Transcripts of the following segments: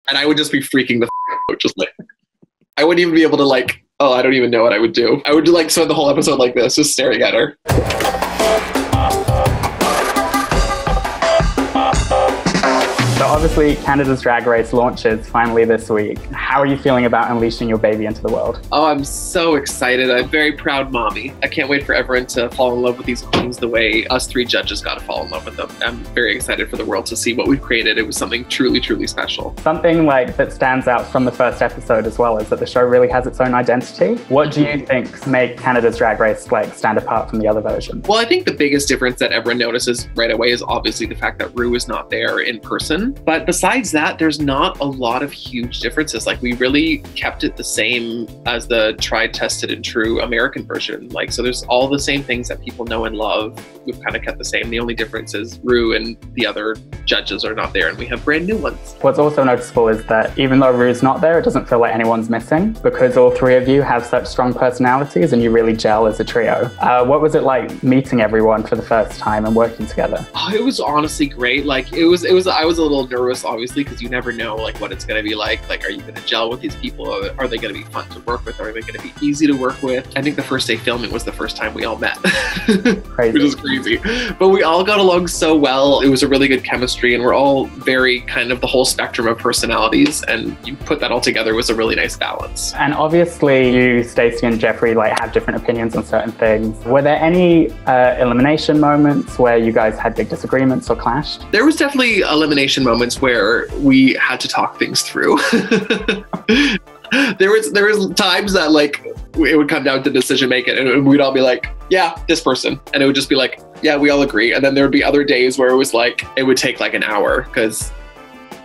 And I would just be freaking the out, just like, I wouldn't even be able to like, oh, I don't even know what I would do. I would like spend the whole episode like this, just staring at her. So obviously Canada's Drag Race launches finally this week. How are you feeling about unleashing your baby into the world? Oh, I'm so excited. I'm a very proud mommy. I can't wait for everyone to fall in love with these queens the way us three judges got to fall in love with them. I'm very excited for the world to see what we've created. It was something truly, truly special. Something like that stands out from the first episode as well is that the show really has its own identity. What do you think make Canada's Drag Race like stand apart from the other versions? Well, I think the biggest difference that everyone notices right away is obviously the fact that Rue is not there in person. But besides that, there's not a lot of huge differences. Like, we really kept it the same as the tried, tested, and true American version. Like, so there's all the same things that people know and love. We've kind of kept the same. The only difference is Rue and the other judges are not there, and we have brand new ones. What's also noticeable is that even though Rue's not there, it doesn't feel like anyone's missing because all three of you have such strong personalities and you really gel as a trio. What was it like meeting everyone for the first time and working together? Oh, it was honestly great. Like, I was a little nervous, obviously, because you never know like what it's going to be like. Like, are you going to gel with these people? Are they going to be fun to work with? Are they going to be easy to work with? I think the first day filming was the first time we all met. Crazy. Which is crazy. But we all got along so well. It was a really good chemistry, and we're all very kind of the whole spectrum of personalities, and you put that all together was a really nice balance. And obviously you, Stacey and Jeffrey, like have different opinions on certain things. Were there any elimination moments where you guys had big disagreements or clashed? There was definitely elimination moments where we had to talk things through. There was times that like it would come down to decision making and we'd all be like, yeah, this person. And it would just be like, yeah, we all agree. And then there would be other days where it was like, it would take like an hour because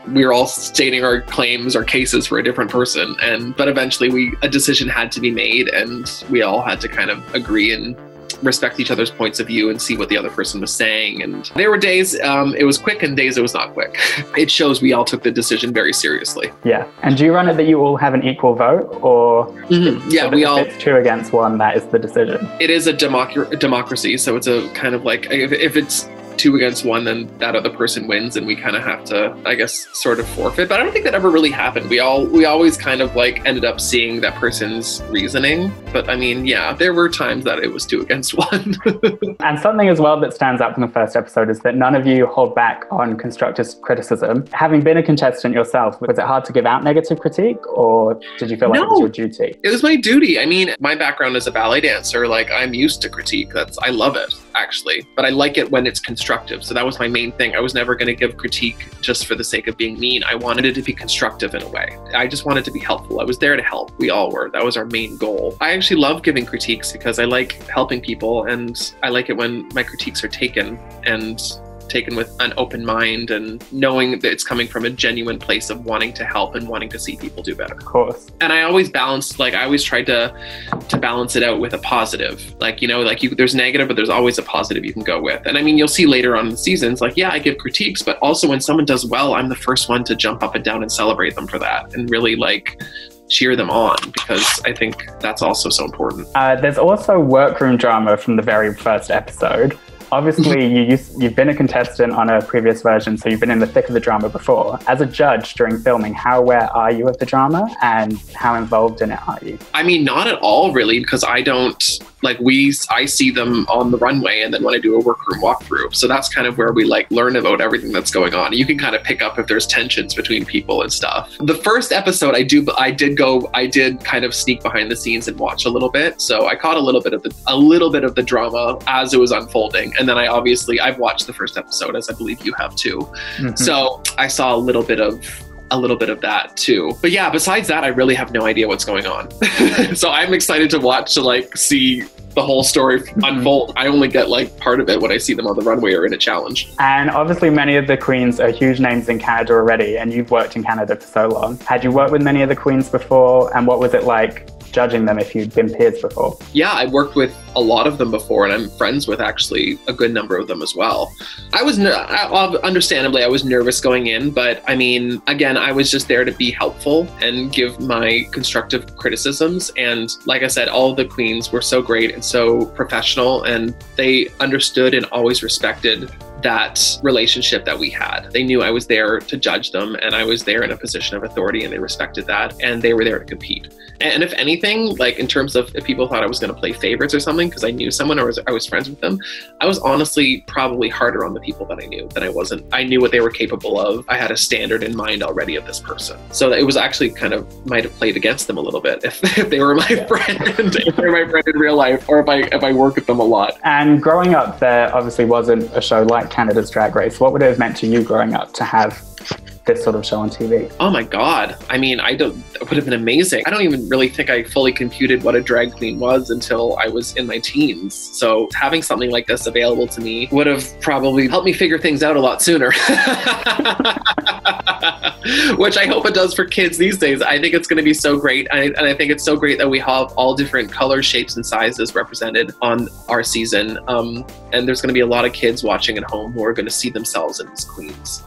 we were all stating our claims, our cases for a different person. But eventually a decision had to be made and we all had to kind of agree and respect each other's points of view and see what the other person was saying. And there were days it was quick and days it was not quick. It shows we all took the decision very seriously. Yeah. And do you run it that you all have an equal vote, or yeah, we all, if it's 2 against 1, that is the decision? It is a democracy, so it's a kind of like if it's 2 against 1, then that other person wins and we kind of have to, I guess, sort of forfeit. But I don't think that ever really happened. We always kind of like ended up seeing that person's reasoning. But I mean, yeah, there were times that it was 2 against 1. And something as well that stands out from the first episode is that none of you hold back on constructive criticism. Having been a contestant yourself, was it hard to give out negative critique, or did you feel like it was your duty? It was my duty. I mean, my background as a ballet dancer, like I'm used to critique. I love it, actually. But I like it when it's constructive. So that was my main thing. I was never going to give critique just for the sake of being mean. I wanted it to be constructive in a way. I just wanted to be helpful. I was there to help. We all were. That was our main goal. I actually love giving critiques because I like helping people, and I like it when my critiques are taken with an open mind and knowing that it's coming from a genuine place of wanting to help and wanting to see people do better. Of course. And I always balanced, like I always tried to balance it out with a positive. Like, you know, like there's negative, but there's always a positive you can go with. And I mean, you'll see later on in the seasons, like, yeah, I give critiques, but also when someone does well, I'm the first one to jump up and down and celebrate them for that and really like cheer them on, because I think that's also so important. There's also workroom drama from the very first episode. Obviously, you've been a contestant on a previous version, so you've been in the thick of the drama before. As a judge during filming, how aware are you of the drama and how involved in it are you? I mean, not at all, really, because I don't, like I see them on the runway and then when I do a workroom walkthrough. So that's kind of where we like learn about everything that's going on. You can kind of pick up if there's tensions between people and stuff. The first episode I did kind of sneak behind the scenes and watch a little bit. So I caught a little bit of the drama as it was unfolding. And then I've watched the first episode, as I believe you have too. Mm-hmm. So I saw a little bit of that too. But yeah, besides that, I really have no idea what's going on. So I'm excited to watch, to like see the whole story unfold. I only get like part of it when I see them on the runway or in a challenge. And obviously many of the queens are huge names in Canada already, and you've worked in Canada for so long. Had you worked with many of the queens before, and what was it like judging them if you'd been peers before? Yeah, I've worked with a lot of them before, and I'm friends with actually a good number of them as well. Understandably, I was nervous going in, but I mean, again, I was just there to be helpful and give my constructive criticisms. And like I said, all of the queens were so great and so professional, and they understood and always respected that relationship that we had. They knew I was there to judge them, and I was there in a position of authority, and they respected that, and they were there to compete. And if anything, like in terms of if people thought I was going to play favorites or something because I knew someone or I was friends with them, I was honestly probably harder on the people that I knew than I wasn't. I knew what they were capable of. I had a standard in mind already of this person. So it was actually kind of might have played against them a little bit if they were my friend, if they were my friend in real life, or if I work with them a lot. And growing up, there obviously wasn't a show like Canada's Drag Race. What would it have meant to you growing up to have this sort of show on TV? Oh my God. I mean, it would have been amazing. I don't even really think I fully computed what a drag queen was until I was in my teens. So having something like this available to me would have probably helped me figure things out a lot sooner. Which I hope it does for kids these days. I think it's going to be so great. And I think it's so great that we have all different colors, shapes, and sizes represented on our season. And there's going to be a lot of kids watching at home who are going to see themselves in these queens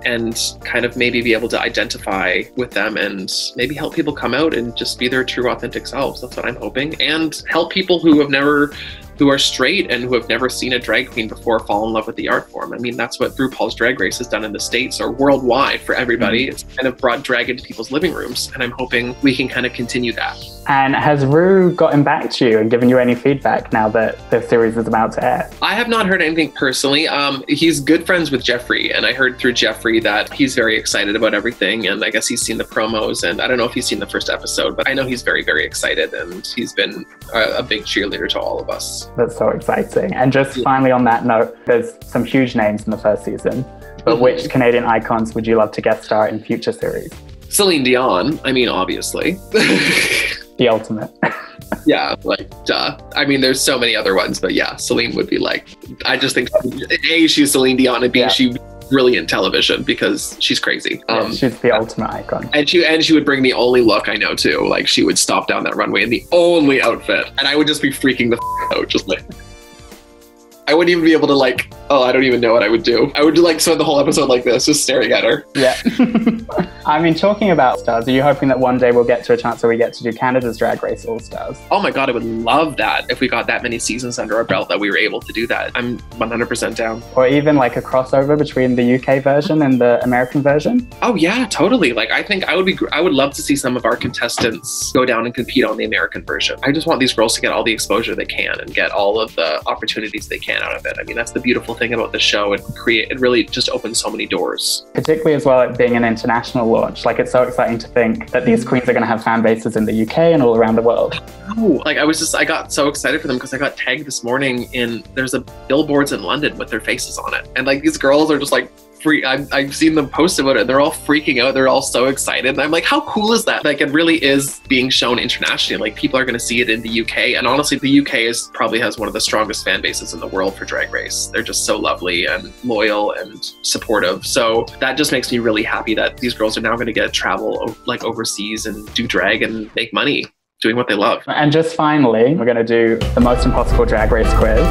and kind of maybe be able to identify with them and maybe help people come out and just be their true authentic selves. That's what I'm hoping. And help people who are straight and who have never seen a drag queen before fall in love with the art form. I mean, that's what RuPaul's Drag Race has done in the States or worldwide for everybody. It's kind of brought drag into people's living rooms. And I'm hoping we can kind of continue that. And has Ru gotten back to you and given you any feedback now that the series is about to air? I have not heard anything personally. He's good friends with Jeffrey, and I heard through Jeffrey that he's very excited about everything, and I guess he's seen the promos, and I don't know if he's seen the first episode, but I know he's very, very excited, and he's been a big cheerleader to all of us. That's so exciting. And just finally on that note, there's some huge names in the first season, but which Canadian icons would you love to guest star in future series? Celine Dion, I mean, obviously. The ultimate. Yeah, like, duh. I mean, there's so many other ones, but yeah, Celine would be like, I just think, A, she's Celine Dion, and B, she's brilliant television because she's crazy. She's the ultimate icon. And she would bring the only look I know too. Like, she would stop down that runway in the only outfit, and I would just be freaking the out, just like, I wouldn't even be able to like, I don't even know what I would do. I would like spend the whole episode like this, just staring at her. Yeah. I mean, talking about stars, are you hoping that one day we'll get to a chance where we get to do Canada's Drag Race All Stars? Oh my God, I would love that if we got that many seasons under our belt that we were able to do that. I'm 100% down. Or even like a crossover between the UK version and the American version? Oh yeah, totally. Like, I think I would love to see some of our contestants go down and compete on the American version. I just want these girls to get all the exposure they can and get all of the opportunities they can out of it. I mean, that's the beautiful thing about the show. It really just opens so many doors. Particularly as well, it being an international launch. Like, it's so exciting to think that these queens are going to have fan bases in the UK and all around the world. Oh, like I got so excited for them because I got tagged this morning there's a billboards in London with their faces on it. And like, these girls are just like, I've seen them post about it. They're all freaking out. They're all so excited. And I'm like, how cool is that? Like, it really is being shown internationally. Like, people are going to see it in the UK. And honestly, the UK probably has one of the strongest fan bases in the world for Drag Race. They're just so lovely and loyal and supportive. So that just makes me really happy that these girls are now going to get to travel like overseas and do drag and make money doing what they love. And just finally, we're going to do the most impossible Drag Race quiz.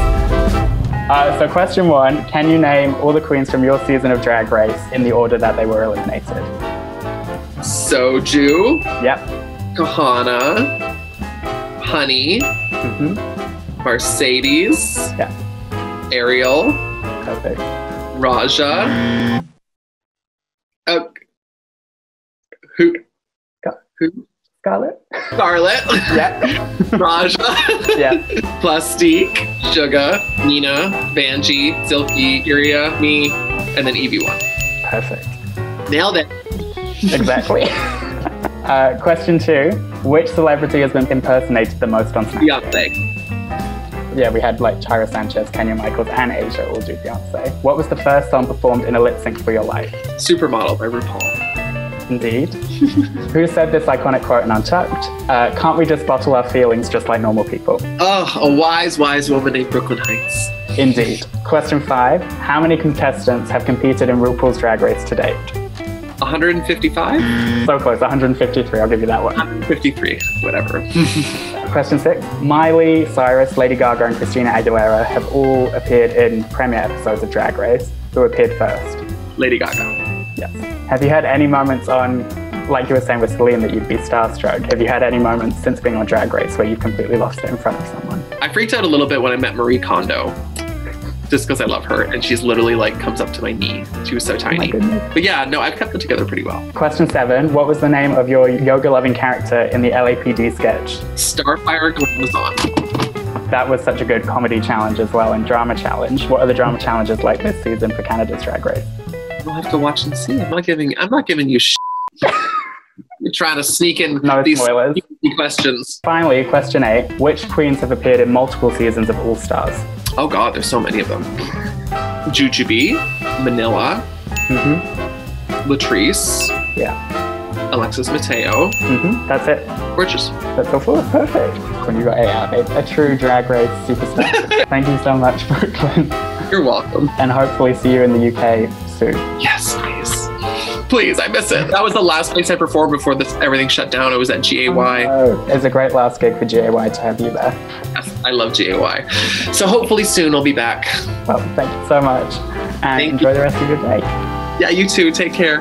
So question 1, can you name all the queens from your season of Drag Race in the order that they were eliminated? Soju. Yep. Kahana. Honey. Mercedes. Yeah. ARIEL. Perfect. Raja. Who? Scarlett. Scarlett. Yeah. Raja. Yeah. Plastique. Suga. Nina. Vanjie. Silky. Iria. Me. And then Evie won. Perfect. Nailed it. Exactly. Question 2. Which celebrity has been impersonated the most on Snapchat? Beyonce. Yeah, we had like Tyra Sanchez, Kenya Michaels, and Asia all do Beyonce. What was the first song performed in a lip sync for your life? Supermodel by RuPaul. Indeed. Who said this iconic quote in Untucked? Can't we just bottle our feelings just like normal people? Oh, a wise, wise woman named Brooke Lynn Hytes. Indeed. Question 5. How many contestants have competed in RuPaul's Drag Race to date? 155? So close, 153. I'll give you that one. 153, whatever. Question 6. Miley Cyrus, Lady Gaga, and Christina Aguilera have all appeared in premiere episodes of Drag Race. Who appeared first? Lady Gaga. Yes. Have you had any moments on, like you were saying with Celine, that you'd be starstruck? Have you had any moments since being on Drag Race where you've completely lost it in front of someone? I freaked out a little bit when I met Marie Kondo. just because I love her. And she's literally like comes up to my knee. She was so tiny. But yeah, no, I've kept them together pretty well. Question 7. What was the name of your yoga-loving character in the LAPD sketch? Starfire Glamazon. That was such a good comedy challenge as well, and drama challenge. What are the drama challenges like this season for Canada's Drag Race? We'll have to watch and see. I'm not giving you You're trying to sneak in these spoilers. Questions. Finally, question 8. Which queens have appeared in multiple seasons of All Stars? Oh God, there's so many of them. JUJUBEE, Manila, Latrice, Alexis Mateo. That's it. Gorgeous. That's all for perfect. When you got a true Drag Race superstar. Thank you so much, Brooke Lynn. You're welcome. And hopefully see you in the UK soon. Yes, please. Please, I miss it. That was the last place I performed before everything shut down. It was at GAY. Oh, it's a great last gig for GAY to have you there. Yes, I love GAY. So hopefully soon I'll be back. Well, thank you so much. And enjoy the rest of your day. Yeah, you too. Take care.